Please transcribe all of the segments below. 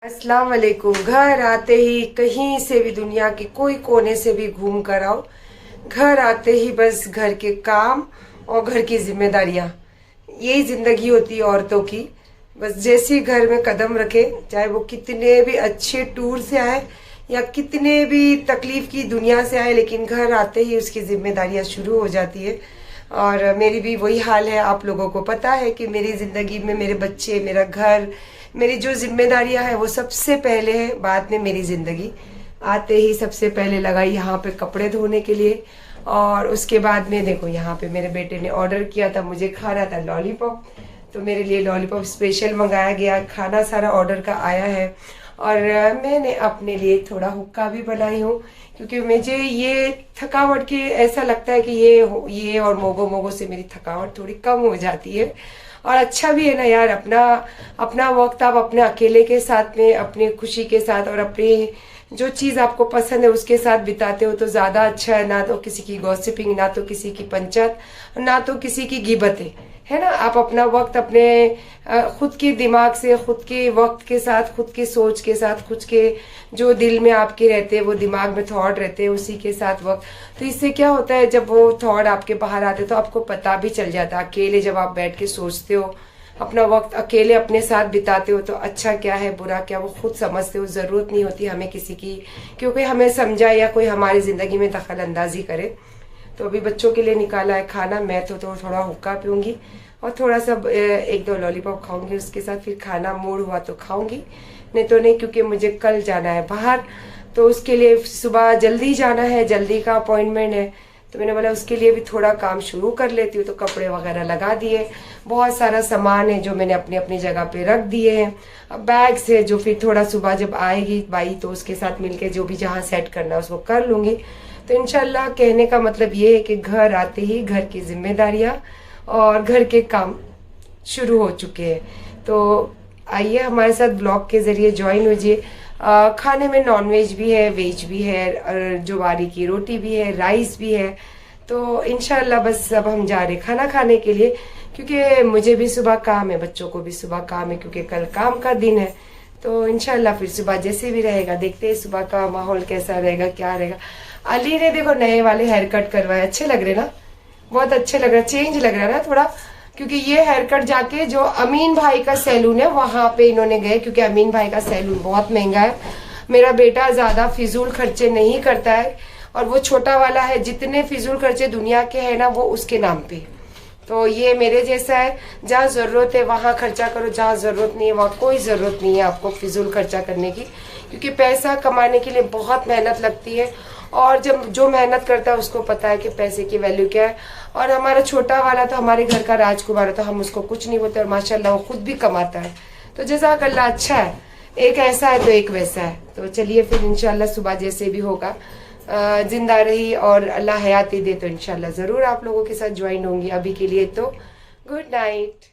अस्सलाम वालेकुम। घर आते ही कहीं से भी दुनिया के कोई कोने से भी घूम कर आओ, घर आते ही बस घर के काम और घर की जिम्मेदारियां, यही जिंदगी होती है औरतों की। बस जैसे ही घर में कदम रखे, चाहे वो कितने भी अच्छे टूर से आए या कितने भी तकलीफ की दुनिया से आए, लेकिन घर आते ही उसकी जिम्मेदारियां शुरू हो जाती है। और मेरी भी वही हाल है। आप लोगों को पता है कि मेरी जिंदगी में मेरे बच्चे, मेरा घर, मेरी जो जिम्मेदारियां हैं वो सबसे पहले है, बाद में मेरी जिंदगी। आते ही सबसे पहले लगा यहाँ पे कपड़े धोने के लिए, और उसके बाद में देखो यहाँ पे मेरे बेटे ने ऑर्डर किया था, मुझे खाना था लॉलीपॉप, तो मेरे लिए लॉलीपॉप स्पेशल मंगाया गया। खाना सारा ऑर्डर का आया है, और मैंने अपने लिए थोड़ा हुक्का भी बनाई हूँ, क्योंकि मुझे ये थकावट की ऐसा लगता है कि ये और मोगो मोगो से मेरी थकावट थोड़ी कम हो जाती है। और अच्छा भी है ना यार, अपना वक्त आप अपने अकेले के साथ में, अपनी खुशी के साथ और अपनी जो चीज आपको पसंद है उसके साथ बिताते हो तो ज्यादा अच्छा है। ना तो किसी की गॉसिपिंग, ना तो किसी की पंचायत, ना तो किसी की गिबतें, है ना। आप अपना वक्त अपने खुद के दिमाग से, खुद के वक्त के साथ, खुद की सोच के साथ, खुद के जो दिल में आपके रहते हैं, वो दिमाग में थॉट रहते हैं, उसी के साथ वक्त। तो इससे क्या होता है, जब वो थॉट आपके बाहर आते तो आपको पता भी चल जाता है। अकेले जब आप बैठ के सोचते हो, अपना वक्त अकेले अपने साथ बिताते हो, तो अच्छा क्या है बुरा क्या वो खुद समझते हो। जरूरत नहीं होती हमें किसी की, क्योंकि हमें समझा या कोई हमारी जिंदगी में दखल अंदाजी करे। तो अभी बच्चों के लिए निकाला है खाना, मैं तो थोड़ा हुक्का पीऊंगी और थोड़ा सा 1-2 लॉलीपॉप खाऊंगी उसके साथ। फिर खाना मूड हुआ तो खाऊंगी, नहीं तो नहीं, क्योंकि मुझे कल जाना है बाहर, तो उसके लिए सुबह जल्दी जाना है, जल्दी का अपॉइंटमेंट है। तो मैंने बोला उसके लिए भी थोड़ा काम शुरू कर लेती हूँ। तो कपड़े वगैरह लगा दिए, बहुत सारा सामान है जो मैंने अपनी अपनी जगह पे रख दिए हैं। अब बैग्स है जो फिर थोड़ा सुबह जब आएगी बाई तो उसके साथ मिलके जो भी जहाँ सेट करना है उसको कर लूंगी। तो इंशाल्लाह कहने का मतलब ये है कि घर आते ही घर की जिम्मेदारियां और घर के काम शुरू हो चुके हैं। तो आइए हमारे साथ ब्लॉग के जरिए ज्वाइन होइए। खाने में नॉनवेज भी है, वेज भी है, और ज्वारी की रोटी भी है, राइस भी है। तो इंशाल्लाह बस अब हम जा रहे खाना खाने के लिए, क्योंकि मुझे भी सुबह काम है, बच्चों को भी सुबह काम है, क्योंकि कल काम का दिन है। तो इंशाल्लाह फिर सुबह जैसे भी रहेगा, देखते हैं सुबह का माहौल कैसा रहेगा, क्या रहेगा। अली ने देखो नए वाले हेयर कट करवाए, अच्छे लग रहे ना, बहुत अच्छे लग रहा है, चेंज लग रहा है ना थोड़ा। क्योंकि ये हेयर कट जाके जो अमीन भाई का सैलून है वहां पे इन्होंने गए, क्योंकि अमीन भाई का सैलून बहुत महंगा है। मेरा बेटा ज्यादा फिजूल खर्चे नहीं करता है, और वो छोटा वाला है, जितने फिजूल खर्चे दुनिया के है ना वो उसके नाम पे। तो ये मेरे जैसा है, जहाँ जरूरत है वहां खर्चा करो, जहाँ जरूरत नहीं है वहाँ कोई जरूरत नहीं है आपको फिजूल खर्चा करने की। क्योंकि पैसा कमाने के लिए बहुत मेहनत लगती है, और जब जो मेहनत करता है उसको पता है कि पैसे की वैल्यू क्या है। और हमारा छोटा वाला तो हमारे घर का राजकुमार है, तो हम उसको कुछ नहीं बोलते, और माशाल्लाह वो खुद भी कमाता है। तो जज़ाकल्लाह, अच्छा है, एक ऐसा है तो एक वैसा है। तो चलिए फिर इंशाल्लाह सुबह जैसे भी होगा, जिंदा रही और अल्लाह हयाती दे तो इंशाल्लाह जरूर आप लोगों के साथ ज्वाइन होंगी। अभी के लिए तो गुड नाइट।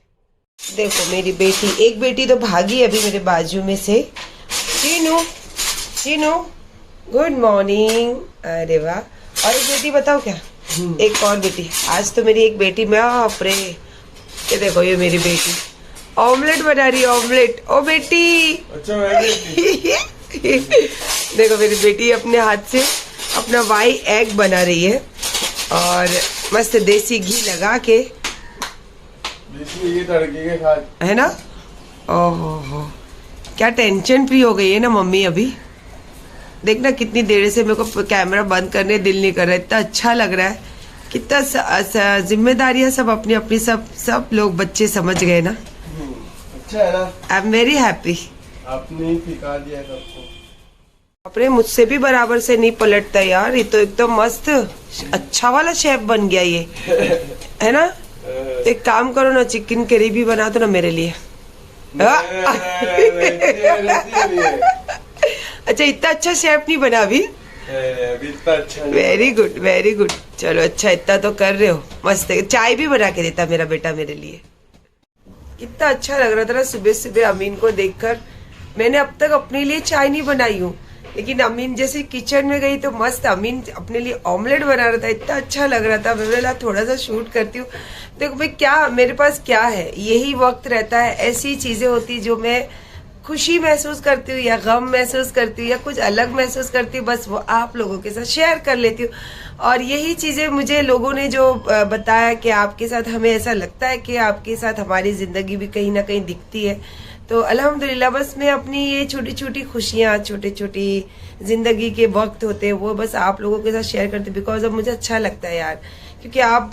देखो मेरी बेटी, एक बेटी तो भागी अभी मेरे बाजू में से। Chinu, Chinu, good morning. अरे वाह, और एक बेटी बताओ क्या, एक और बेटी। आज तो मेरी एक बेटी, मैं अपने ये देखो, ये मेरी बेटी ऑमलेट बना रही है, ऑमलेट। ओ बेटी, अच्छा देखो मेरी बेटी अपने हाथ से अपना वाई एग बना रही है, और मस्त देसी घी लगा के, ये तड़के के साथ, है ना। ओहो, क्या टेंशन फ्री हो गई है ना मम्मी अभी। देखना कितनी देर से मेरे को कैमरा बंद करने दिल नहीं कर रहा है, इतना अच्छा लग रहा है, कितना जिम्मेदारियां सब अपनी अपनी, सब लोग बच्चे समझ गए ना। अच्छा है ना, आई एम वेरी हैप्पी। आपने ही सिखा दिया सबको। अपने मुझसे भी बराबर से नहीं पलटता यार, ये तो एकदम मस्त अच्छा वाला शेफ बन गया ये, है ना। एक काम करो ना, चिकन करी भी बना दो ना मेरे लिए। अच्छा, इतना अच्छा शेफ नहीं बना अभी इतना अच्छा। Very good, very good. चलो अच्छा, इतना तो कर रहे हो, मस्त है। चाय भी बना के देता मेरा बेटा मेरे लिए। कितना अच्छा लग रहा था ना सुबह सुबह अमीन को देखकर। मैंने अब तक अपने लिए चाय नहीं बनाई हूँ, लेकिन अमीन जैसे किचन में गई तो मस्त अमीन अपने लिए ऑमलेट बना रहा था, इतना अच्छा लग रहा था। मैं थोड़ा सा शूट करती हूँ। देखो भाई, क्या मेरे पास क्या है, यही वक्त रहता है, ऐसी चीजें होती जो मैं खुशी महसूस करती हूँ या गम महसूस करती हूँ या कुछ अलग महसूस करती हूँ, बस वो आप लोगों के साथ शेयर कर लेती हूँ। और यही चीज़ें मुझे लोगों ने जो बताया कि आपके साथ, हमें ऐसा लगता है कि आपके साथ हमारी ज़िंदगी भी कहीं ना कहीं दिखती है। तो अल्हम्दुलिल्लाह बस मैं अपनी ये छोटी छोटी खुशियाँ, छोटी छोटी ज़िंदगी के वक्त होते हैं वो बस आप लोगों के साथ शेयर करती हूँ। बिकॉज अब मुझे अच्छा लगता है यार, क्योंकि आप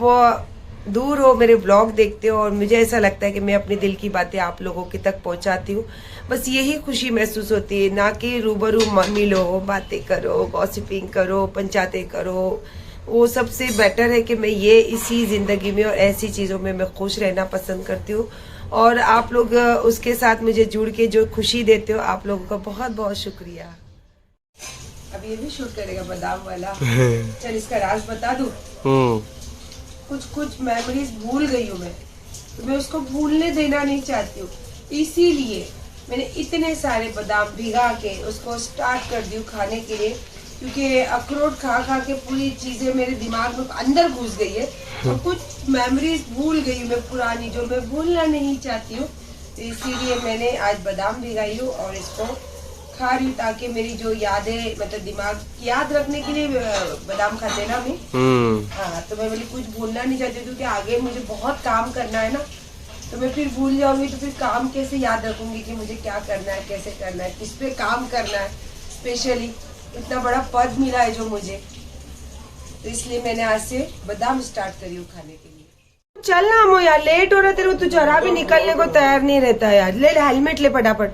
दूर हो, मेरे ब्लॉग देखते हो और मुझे ऐसा लगता है कि मैं अपने दिल की बातें आप लोगों के तक पहुंचाती हूँ। बस यही खुशी महसूस होती है, ना कि रूबरू मिलो, बातें करो, गॉसिपिंग करो, पंचायतें करो। वो सबसे बेटर है कि मैं ये इसी ज़िंदगी में और ऐसी चीज़ों में मैं खुश रहना पसंद करती हूँ। और आप लोग उसके साथ मुझे जुड़ के जो खुशी देते हो, आप लोगों का बहुत बहुत शुक्रिया। अब ये भी शूट करेगा बादाम वाला। चल इसका राज बता दूँ। कुछ मेमोरीज भूल गई हूँ मैं, तो मैं उसको भूलने देना नहीं चाहती हूँ, इसीलिए मैंने इतने सारे बादाम भिगा के उसको स्टार्ट कर दी खाने के लिए। क्योंकि अखरोट खा खा के पूरी चीजें मेरे दिमाग में अंदर घुस गई है और कुछ मेमोरीज भूल गई मैं पुरानी, जो मैं भूलना नहीं चाहती हूँ। तो इसीलिए मैंने आज बादाम भिगाई हूँ और इसको खा रही हूँ, ताकि मेरी जो यादें, मतलब दिमाग याद रखने के लिए बादाम खाते ना मैं। हाँ, तो मैं बोली कुछ भूलना नहीं चाहती, क्योंकि आगे मुझे बहुत काम करना है ना, तो मैं फिर भूल जाऊंगी तो फिर काम कैसे याद रखूंगी कि मुझे क्या करना है, कैसे करना है, किस पे काम करना है। स्पेशली इतना बड़ा पद मिला है जो मुझे, तो इसलिए मैंने आज से बादाम स्टार्ट करी हूँ खाने के लिए। चल ना अम्मो यार, लेट हो रहा तेरे को, तू जरा भी निकलने को तैयार नहीं रहता यार। ले हेलमेट ले फटाफट।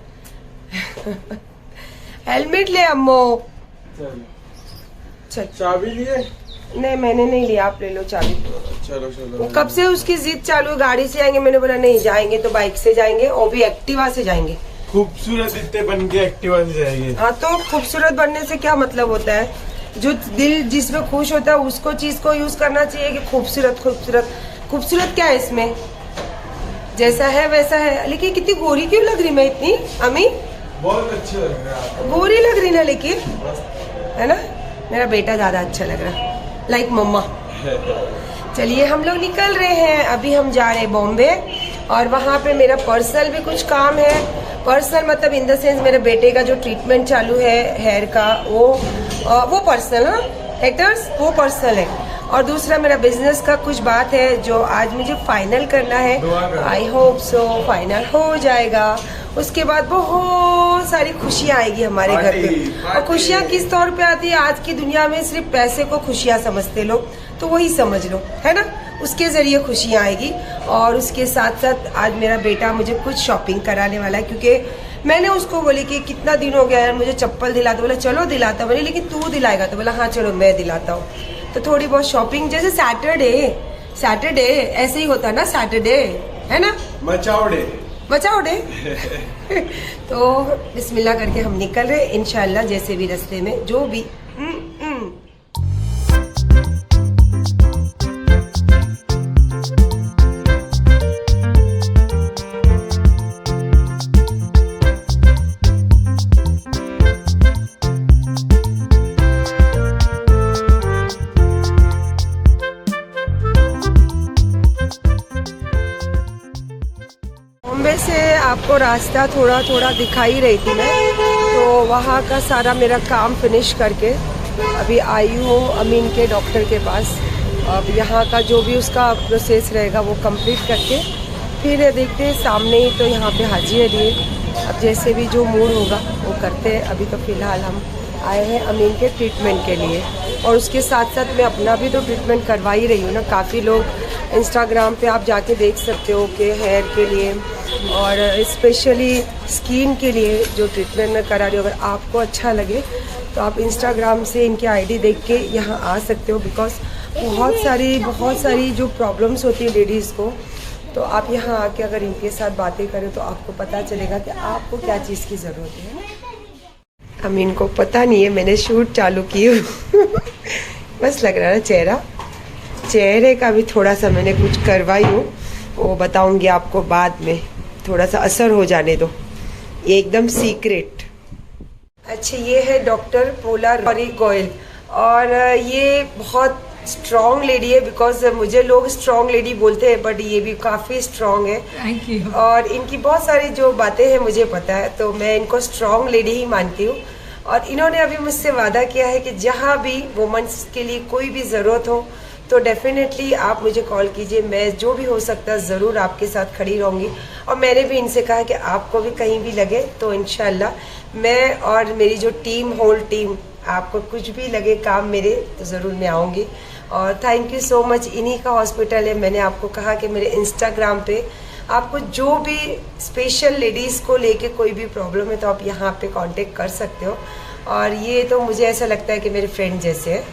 हेलमेट ले अम्मो। चल चाबी लिए? नहीं मैंने नहीं लिया, आप ले लो चाबी। चलो चलो। वो कब से उसकी जिद चालू है, गाड़ी से आएंगे, मैंने बोला नहीं जाएंगे तो बाइक से जाएंगे, और भी एक्टिवा से जाएंगे। खूबसूरत इतने बन के एक्टिवा से जाएंगे। हाँ, तो खूबसूरत बनने से क्या मतलब होता है, जो दिल जिसमें खुश होता है उसको चीज को यूज करना चाहिए कि खूबसूरत खूबसूरत। खूबसूरत क्या है इसमें, जैसा है वैसा है। लेकिन कितनी गोरी क्यों लग रही मैं इतनी अम्मी? बहुत अच्छे लग रहा है, गोरी लग रही ना, लेकिन है ना, मेरा बेटा ज्यादा अच्छा लग रहा है, लाइक मम्मा। चलिए हम लोग निकल रहे हैं, अभी हम जा रहे हैं बॉम्बे, और वहाँ पे मेरा पर्सनल भी कुछ काम है। पर्सनल मतलब इन द सेंस मेरे बेटे का जो ट्रीटमेंट चालू है हेयर का, वो पर्सनल, हाँ हेक्टर्स, वो पर्सनल है। और दूसरा मेरा बिजनेस का कुछ बात है जो आज मुझे फाइनल करना है। आई होप सो फाइनल हो जाएगा, उसके बाद बहुत सारी खुशियाँ आएगी हमारे घर पे। और खुशियाँ किस तौर पे आती है, आज की दुनिया में सिर्फ पैसे को खुशियाँ समझते लोग, तो वही समझ लो, है ना, उसके जरिए खुशियाँ आएगी। और उसके साथ साथ आज मेरा बेटा मुझे कुछ शॉपिंग कराने वाला है, क्योंकि मैंने उसको बोली कि कितना दिन हो गया यार मुझे चप्पल दिलाता, बोला चलो दिलाता, बोले लेकिन तू दिलाएगा, तो बोला हाँ चलो मैं दिलाता हूँ। तो थोड़ी बहुत शॉपिंग, जैसे सैटरडे ऐसे ही होता ना, सैटरडे है ना, मचाओ डे। तो बिस्मिल्लाह करके हम निकल रहे इंशाल्लाह, जैसे भी रास्ते में जो भी। बॉम्बे से आपको रास्ता थोड़ा थोड़ा दिखाई रही थी मैं, तो वहाँ का सारा मेरा काम फिनिश करके अभी आई हूँ अमीन के डॉक्टर के पास। अब यहाँ का जो भी उसका प्रोसेस रहेगा वो कंप्लीट करके फिर देखते हैं, सामने ही तो यहाँ पे हाजी अली है। अब जैसे भी जो मूड होगा वो करते हैं। अभी तो फ़िलहाल हम आए हैं अमीन के ट्रीटमेंट के लिए, और उसके साथ साथ मैं अपना भी तो ट्रीटमेंट करवा ही रही हूँ ना। काफ़ी लोग इंस्टाग्राम पे आप जाके देख सकते हो कि हेयर के लिए और स्पेशली स्किन के लिए जो ट्रीटमेंट मैं करा रही हूँ, अगर आपको अच्छा लगे तो आप इंस्टाग्राम से इनकी आईडी देख के यहाँ आ सकते हो। बिकॉज बहुत सारी जो प्रॉब्लम्स होती है लेडीज़ को, तो आप यहाँ आके अगर इनके साथ बातें करें तो आपको पता चलेगा कि आपको क्या चीज़ की ज़रूरत है। अमीन को पता नहीं है मैंने शूट चालू की हूँ। बस लग रहा है चेहरे का भी थोड़ा सा मैंने कुछ करवाई हूँ, वो बताऊँगी आपको बाद में, थोड़ा सा असर हो जाने दो, ये एकदम सीक्रेट। अच्छा, ये है डॉक्टर पोला रॉरी गोयल, और ये बहुत स्ट्रॉन्ग लेडी है, बिकॉज मुझे लोग स्ट्रॉन्ग लेडी बोलते हैं बट ये भी काफ़ी स्ट्रॉन्ग है। Thank you. और इनकी बहुत सारी जो बातें हैं मुझे पता है, तो मैं इनको स्ट्रॉन्ग लेडी ही मानती हूँ। और इन्होंने अभी मुझसे वादा किया है कि जहाँ भी वुमेन्स के लिए कोई भी ज़रूरत हो तो डेफिनेटली आप मुझे कॉल कीजिए, मैं जो भी हो सकता है ज़रूर आपके साथ खड़ी रहूँगी। और मैंने भी इनसे कहा कि आपको भी कहीं भी लगे तो इंशाल्लाह मैं और मेरी जो टीम, होल टीम, आपको कुछ भी लगे काम मेरे तो ज़रूर मैं आऊँगी। और थैंक यू सो मच। इन्हीं का हॉस्पिटल है। मैंने आपको कहा कि मेरे इंस्टाग्राम पे आपको जो भी स्पेशल लेडीज़ को लेके कोई भी प्रॉब्लम है तो आप यहाँ पे कांटेक्ट कर सकते हो। और ये तो मुझे ऐसा लगता है कि मेरे फ्रेंड जैसे है।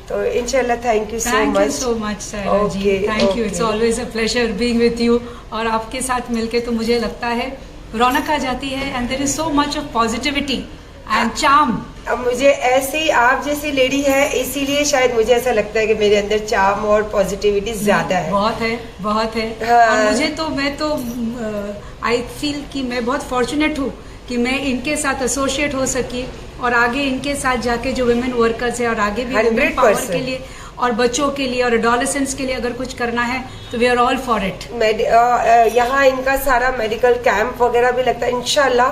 तो इंशाल्लाह thank you so much. Thank you so much Saira ji, thank you. It's always a pleasure being with you. और आपके साथ मिलके तो मुझे लगता है रौनक आ जाती है and there is so much of positivity and charm. अब मुझे ऐसी आप जैसी लेडी है इसीलिए शायद मुझे ऐसा लगता है कि मेरे अंदर चार्म और पॉजिटिविटी ज्यादा है। बहुत है, बहुत है। हाँ। और मुझे तो मैं तो आई फील कि मैं बहुत फॉर्चुनेट हूँ कि मैं इनके साथ एसोसिएट हो सकी और आगे इनके साथ जाके जो वुमेन वर्कर्स है और आगे भी वुमेन पावर के लिए और बच्चों के लिए और एडोलेसेंट्स के लिए अगर कुछ करना है तो we are all for it. यहाँ इनका सारा मेडिकल कैंप वगैरह भी लगता है। इंशाल्लाह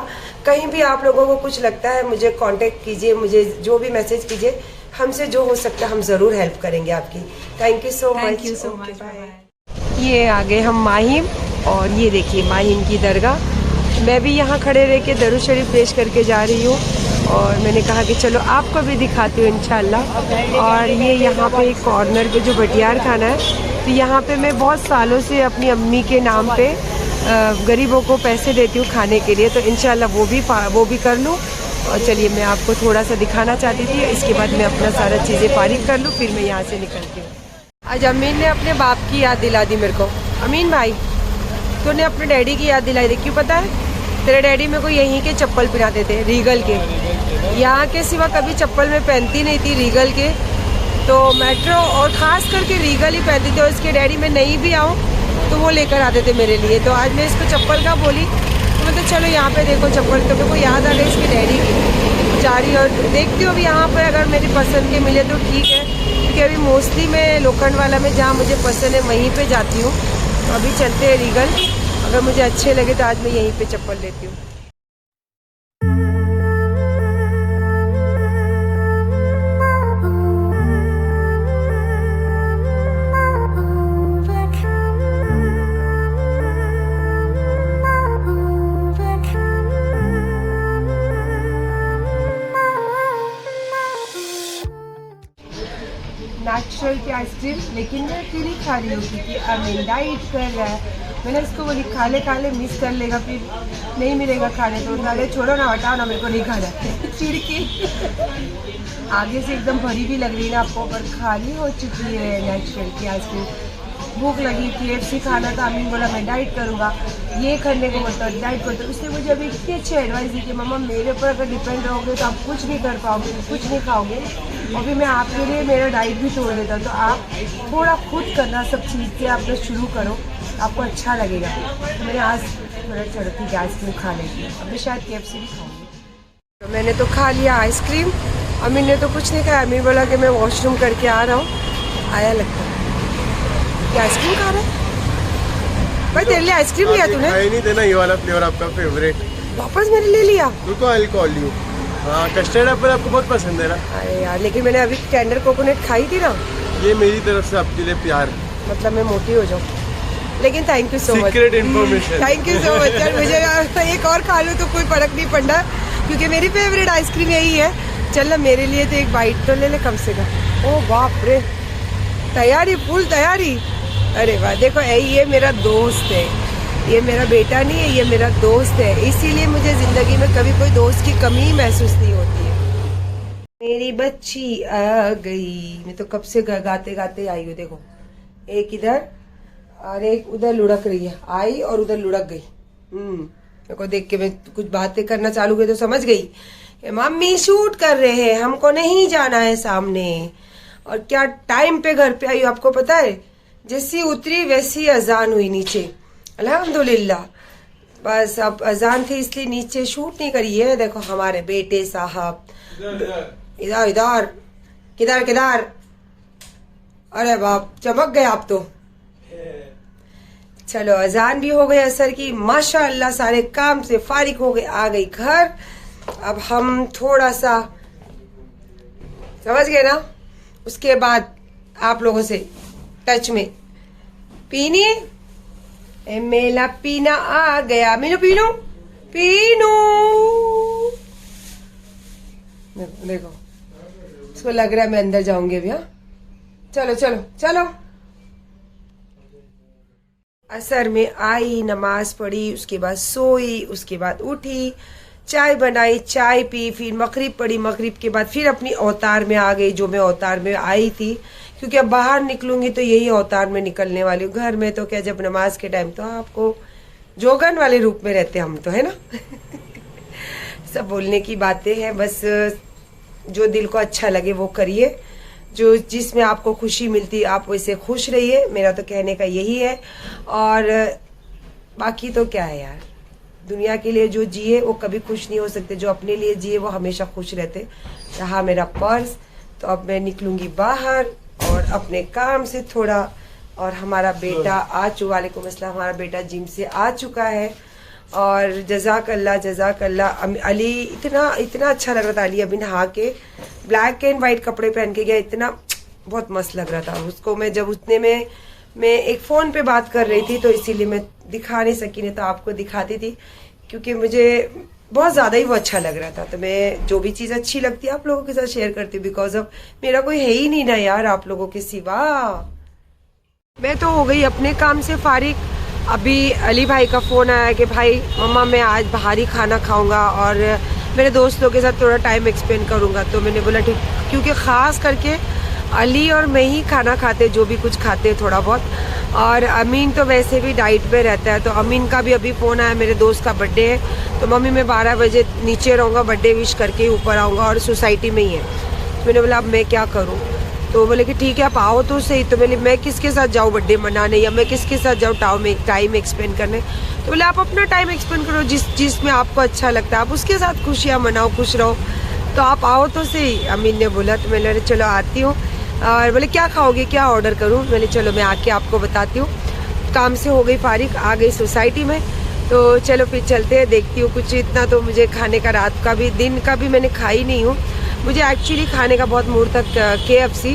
कहीं भी आप लोगों को कुछ लगता है मुझे कांटेक्ट कीजिए, मुझे जो भी मैसेज कीजिए, हमसे जो हो सकता है हम ज़रूर हेल्प करेंगे आपकी। Thank you so much. Thank you so much. ये आगे हम माहिम, और ये देखिए माहिम की दरगाह। मैं भी यहाँ खड़े रह के दरूद शरीफ पेश करके जा रही हूँ और मैंने कहा कि चलो आपको भी दिखाती हूँ इंशाल्लाह। और ये यहाँ पे एक कॉर्नर पे जो बटियार खाना है, तो यहाँ पे मैं बहुत सालों से अपनी अम्मी के नाम पे गरीबों को पैसे देती हूँ खाने के लिए, तो इंशाल्लाह वो भी कर लूँ। और चलिए मैं आपको थोड़ा सा दिखाना चाहती थी, इसके बाद मैं अपना सारा चीज़ें फारिग कर लूँ, फिर मैं यहाँ से निकलती हूँ। आज अमीन ने अपने बाप की याद दिला दी मेरे को। अमीन भाई, तूने अपने डैडी की याद दिलाई थी, क्यों पता है? तेरे डैडी मेरे को यहीं के चप्पल पहनाते थे, रीगल के। यहाँ के सिवा कभी चप्पल में पहनती नहीं थी रीगल के, तो मेट्रो और ख़ास करके रीगल ही पहनती थी। और इसके डैडी में नहीं भी आऊँ तो वो लेकर आते थे मेरे लिए। तो आज मैं इसको चप्पल का बोली तो मतलब चलो यहाँ पे देखो चप्पल, तो मेरे को याद आ गई इसके डैडी की। जा रही और देखती हूँ अभी यहाँ पर अगर मेरी पसंद के मिले तो ठीक है, क्योंकि अभी मोस्टली मैं लोखंड वाला में जहाँ मुझे पसंद है वहीं पर जाती हूँ। तो अभी चलते हैं रीगल, अगर मुझे अच्छे लगे तो आज मैं यहीं पे चप्पल लेती हूँ। नेचुरल की आइसक्रीम, लेकिन मैं अकेली खा रही हूँ क्योंकि अमीन डाइट कर रहा है। मैंने इसको बोली खा ले मिस कर लेगा, फिर नहीं मिलेगा खाने तो अरे छोड़ो ना, हटाओ ना, मेरे को नहीं खाना। चिड़ के आगे से एकदम भरी भी लग रही है ना आपको, पर खाली हो चुकी है नेचुरल की आइसक्रीम। भूख लगी, KFC खाना था, अमीन बोला मैं डाइट करूँगा, ये करने को बोलता डाइट करता। उसने मुझे अभी इतनी अच्छी एडवाइस दी कि मम्मा मेरे ऊपर अगर डिपेंड रहोगे तो आप कुछ नहीं कर पाओगे, कुछ नहीं खाओगे, और भी मैं आपके लिए मेरा डाइट भी तोड़ देता। तो आप थोड़ा खुद करना सब चीज़ से आप लोग शुरू करो, आपको अच्छा लगेगा। तो मैंने आज थोड़ा चलो ठीक है आइसक्रीम खा लेती हूँ, अभी शायद KFC भी खाऊंगी। तो मैंने तो खा लिया आइसक्रीम, अमीन ने तो कुछ नहीं खाया। अमीन बोला कि मैं वॉशरूम करके आ रहा हूँ, आया लगता है। क्या आइसक्रीम खा रहा है भाई? तेरे लिए आइसक्रीम लिया तूने? नहीं देना, ये वाला फ्लेवर आपका फेवरेट, वापस मेरे लिए लिया? रुको आई कॉल यू। हाँ, कस्टर्ड एप्पल आपको बहुत पसंद है ना? अरे यार, लेकिन मैंने अभी टेंडर कोकोनट खाई थी ना। ये मेरी तरफ से आपके लिए प्यार, मतलब मैं मोटी हो जाऊँ। लेकिन thank you so much, secret information. Thank you so much यार। मुझे एक और खा लूँ तो कोई फर्क नहीं पड़ता, क्योंकि मेरी फेवरेट आइसक्रीम यही है। चल ना मेरे लिए तो एक बाइट तो ले ले कम से कम। ओ बाप रे, तैयारी, फुल तैयारी। अरे वाह, देखो ये मेरा दोस्त है, ये मेरा बेटा नहीं है, ये मेरा दोस्त है। इसीलिए मुझे ज़िंदगी में कभी कोई दोस्त की कमी महसूस नहीं होती है। मेरी बच्ची आ गई। मैं तो कब से गाते गाते आई हूँ। देखो एक इधर और एक उधर लुढ़क रही है, आई और उधर लुढ़क गई। मेरे को देख के मैं कुछ बातें करना चालू की तो समझ गई मम्मी शूट कर रहे हैं, हमको नहीं जाना है सामने। और क्या टाइम पे घर पे आई, आपको पता है? जैसी उतरी वैसी अजान हुई नीचे, अल्हम्दुलिल्लाह। बस अब अजान थी इसलिए नीचे शूट नहीं करी है। देखो हमारे बेटे साहब, इधर इधर, किधर किधर, अरे बाप, चमक गए आप तो। चलो अजान भी हो गई असर की, माशाअल्लाह सारे काम से फारिग हो गए, आ गई घर। अब हम थोड़ा सा, समझ गए ना, उसके बाद आप लोगों से टच में। पीनी ए मेला पीना आ गया, मीनू पीनू पीनू, देखो उसको लग रहा है मैं अंदर जाऊंगी अभी। हाँ चलो चलो चलो। असर में आई, नमाज पढ़ी, उसके बाद सोई, उसके बाद उठी, चाय बनाई, चाय पी, फिर मगरिब पढ़ी, मगरिब के बाद फिर अपनी अवतार में आ गई, जो मैं अवतार में आई थी, क्योंकि अब बाहर निकलूंगी तो यही अवतार में निकलने वाली हूँ। घर में तो क्या, जब नमाज के टाइम तो आपको जोगन वाले रूप में रहते हम तो, है ना। सब बोलने की बातें हैं, बस जो दिल को अच्छा लगे वो करिए, जो जिसमें आपको खुशी मिलती आप वैसे खुश रहिए, मेरा तो कहने का यही है। और बाकी तो क्या है यार, दुनिया के लिए जो जिए वो कभी खुश नहीं हो सकते, जो अपने लिए जिए वो हमेशा खुश रहते। रहा मेरा पर्स, तो अब मैं निकलूंगी बाहर और अपने काम से थोड़ा। और हमारा बेटा आ चुका, वालेकुम अस्सलाम, हमारा बेटा जिम से आ चुका है। और जज़ाकल्ला जज़ाकल्ला। अली इतना इतना अच्छा लग रहा था, अली अभी नहा के ब्लैक एंड वाइट कपड़े पहन के गया, इतना बहुत मस्त लग रहा था उसको। मैं जब उतने में मैं एक फ़ोन पे बात कर रही थी तो इसीलिए मैं दिखा नहीं सकी, नहीं तो आपको दिखाती थी, क्योंकि मुझे बहुत ज़्यादा ही वो अच्छा लग रहा था। तो मैं जो भी चीज़ अच्छी लगती है आप लोगों के साथ शेयर करती हूँ, बिकॉज ऑफ मेरा कोई है ही नहीं ना यार आप लोगों के सिवा। मैं तो हो गई अपने काम से फारिग। अभी अली भाई का फ़ोन आया कि भाई मम्मा मैं आज बाहरी खाना खाऊंगा और मेरे दोस्तों के साथ थोड़ा टाइम एक्सपेंड करूंगा। तो मैंने बोला ठीक, क्योंकि ख़ास करके अली और मैं ही खाना खाते, जो भी कुछ खाते हैं थोड़ा बहुत। और अमीन तो वैसे भी डाइट पे रहता है, तो अमीन का भी अभी फ़ोन आया, मेरे दोस्त का बर्थडे है, तो मम्मी मैं 12 बजे नीचे रहूँगा, बर्थडे विश करके ही ऊपर आऊँगा, और सोसाइटी में ही है। तो मैंने बोला अब मैं क्या करूँ, तो बोले कि ठीक है आप आओ तो सही। तो मैं किसके साथ जाऊँ बर्थडे मनाने, या मैं किसके साथ जाऊँ टाइम एक्सपेंड करने। तो बोले आप अपना टाइम एक्सपेंड करो, जिसमें आपको अच्छा लगता है आप उसके साथ खुशियाँ मनाओ, खुश रहो, तो आप आओ तो सही। अमीन ने बोला, तो मैंने चलो आती हूँ। और बोले क्या खाओगे, क्या ऑर्डर करूँ, मैंने चलो मैं आके आपको बताती हूँ। काम से हो गई फारिग, आ गई सोसाइटी में, तो चलो फिर चलते हैं, देखती हूँ कुछ। इतना तो मुझे खाने का, रात का भी दिन का भी मैंने खाई नहीं हूँ। मुझे एक्चुअली खाने का बहुत मूड था KFC,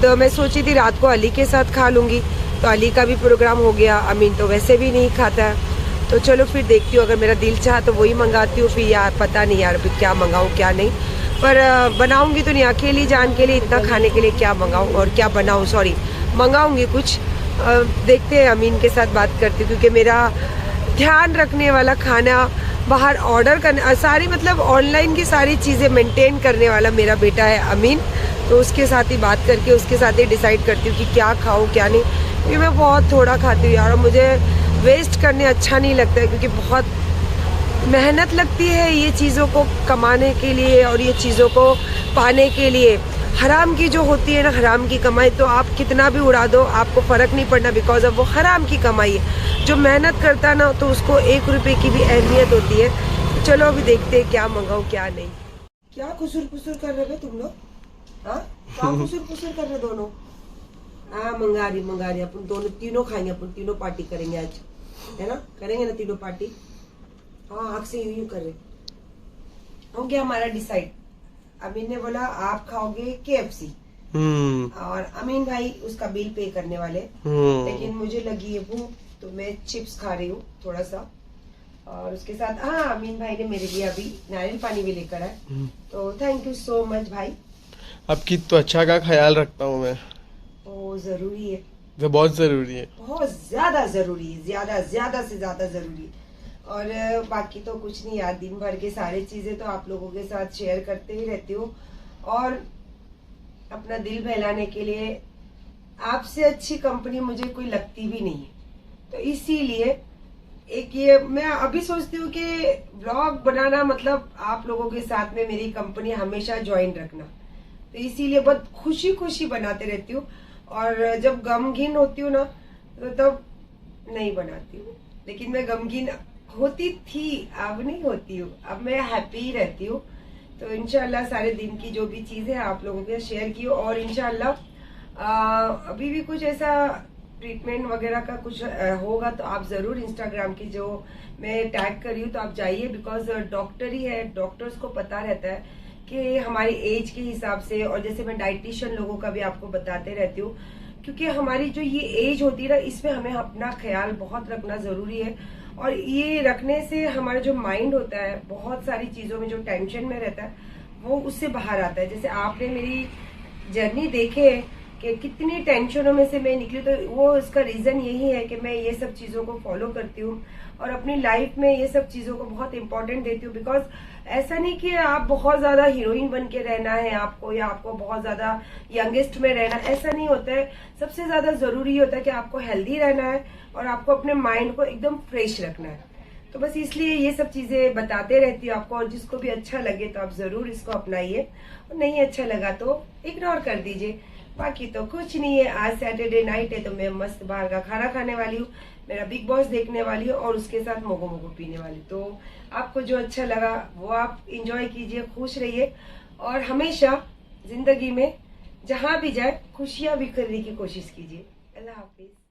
तो मैं सोची थी रात को अली के साथ खा लूँगी, तो अली का भी प्रोग्राम हो गया। अमीन तो वैसे भी नहीं खाता है, तो चलो फिर देखती हूँ, अगर मेरा दिल चाहा तो वही मंगाती हूँ। फिर यार पता नहीं यार अभी क्या मंगाऊँ क्या नहीं, पर बनाऊँगी तो नहीं, अकेली जान के लिए इतना खाने के लिए क्या मंगाऊँ और क्या बनाऊँ, सॉरी मंगाऊँगी कुछ। देखते हैं, अमीन के साथ बात करती हूँ, क्योंकि मेरा ध्यान रखने वाला खाना बाहर ऑर्डर करने, सारी मतलब ऑनलाइन की सारी चीज़ें मेंटेन करने वाला मेरा बेटा है अमीन। तो उसके साथ ही बात करके उसके साथ ही डिसाइड करती हूँ कि क्या खाऊँ क्या नहीं, क्योंकि मैं बहुत थोड़ा खाती हूँ यार, और मुझे वेस्ट करने अच्छा नहीं लगता है, क्योंकि बहुत मेहनत लगती है ये चीज़ों को कमाने के लिए और ये चीज़ों को पाने के लिए। हराम की जो होती है ना, हराम की कमाई, तो आप कितना भी उड़ा दो आपको फ़र्क नहीं पड़ना, बिकॉज अब वो हराम की कमाई है। जो मेहनत करता ना तो उसको 1 रुपये की भी अहमियत होती है। तो चलो अभी देखते हैं क्या मंगाऊँ क्या नहीं। क्या खुसुर खुसुर कर रहे हो तुम लोग, हाँ क्या खुसुर खुसुर कर रहे दोनों। हाँ मंगा रही, अपन दोनों तीनों खाएंगे, अपन तीनों पार्टी करेंगे आज, है ना, करेंगे ना तीनों पार्टी। हाँ आँख से यूं कर रहे हो गया हमारा डिसाइड। अमीन ने बोला आप खाओगे KFC, और अमीन भाई उसका बिल पे करने वाले, लेकिन मुझे लगी है भूख तो मैं चिप्स खा रही हूँ थोड़ा सा, और उसके साथ हाँ अमीन भाई ने मेरे लिए अभी नारियल पानी भी लेकर आए, तो थैंक यू सो मच भाई। आपकी तो अच्छा का ख्याल रखता हूँ मैं, वो जरूरी है, वो बहुत जरूरी है, बहुत ज्यादा जरूरी है, ज्यादा से ज्यादा जरूरी है। और बाकी तो कुछ नहीं यार, दिन भर के सारी चीजें तो आप लोगों के साथ शेयर करते ही रहती हूँ, और अपना दिल बहलाने के लिए आपसे अच्छी कंपनी मुझे कोई लगती भी नहीं है। तो इसीलिए एक ये मैं अभी सोचती हूँ कि ब्लॉग बनाना मतलब आप लोगों के साथ में मेरी कंपनी हमेशा ज्वाइन रखना, तो इसीलिए बहुत खुशी खुशी बनाते रहती हूँ। और जब गमगीन होती हूँ ना तो तब नहीं बनाती हूँ, लेकिन मैं गमगीन होती थी, अब नहीं होती हूँ, अब मैं हैप्पी रहती हूँ। तो इंशाल्लाह सारे दिन की जो भी चीजें आप लोगों के शेयर की, और इंशाल्लाह अभी भी कुछ ऐसा ट्रीटमेंट वगैरह का कुछ होगा तो आप जरूर इंस्टाग्राम की जो मैं टैग कर रही हूँ तो आप जाइए, बिकॉज डॉक्टर ही है, डॉक्टर्स को पता रहता है कि हमारी एज के हिसाब से, और जैसे मैं डाइटिशियन लोगों का भी आपको बताते रहती हूँ, क्योंकि हमारी जो ये एज होती है ना, इसमें हमें अपना ख्याल बहुत रखना जरूरी है। और ये रखने से हमारा जो माइंड होता है, बहुत सारी चीजों में जो टेंशन में रहता है वो उससे बाहर आता है। जैसे आपने मेरी जर्नी देखे कि कितनी टेंशनों में से मैं निकली, तो वो उसका रीजन यही है कि मैं ये सब चीजों को फॉलो करती हूँ और अपनी लाइफ में ये सब चीजों को बहुत इंपॉर्टेंट देती हूँ। बिकॉज ऐसा नहीं कि आप बहुत ज्यादा हीरोइन बन के रहना है आपको, या आपको बहुत ज्यादा यंगेस्ट में रहना, ऐसा नहीं होता है। सबसे ज्यादा जरूरी होता है कि आपको हेल्दी रहना है और आपको अपने माइंड को एकदम फ्रेश रखना है। तो बस इसलिए ये सब चीजें बताते रहती हूँ आपको, और जिसको भी अच्छा लगे तो आप जरूर इसको अपनाइए, और नहीं अच्छा लगा तो इग्नोर कर दीजिए। बाकी तो कुछ नहीं है। आज सैटरडे नाइट है तो मैं मस्त बाहर का खाना खाने वाली हूँ, मेरा बिग बॉस देखने वाली हूँ और उसके साथ मोगो मोगो पीने वाली। तो आपको जो अच्छा लगा वो आप इंजॉय कीजिए, खुश रहिए, और हमेशा जिंदगी में जहां भी जाए खुशियां भी करने की कोशिश कीजिए। अल्लाह हाफिज।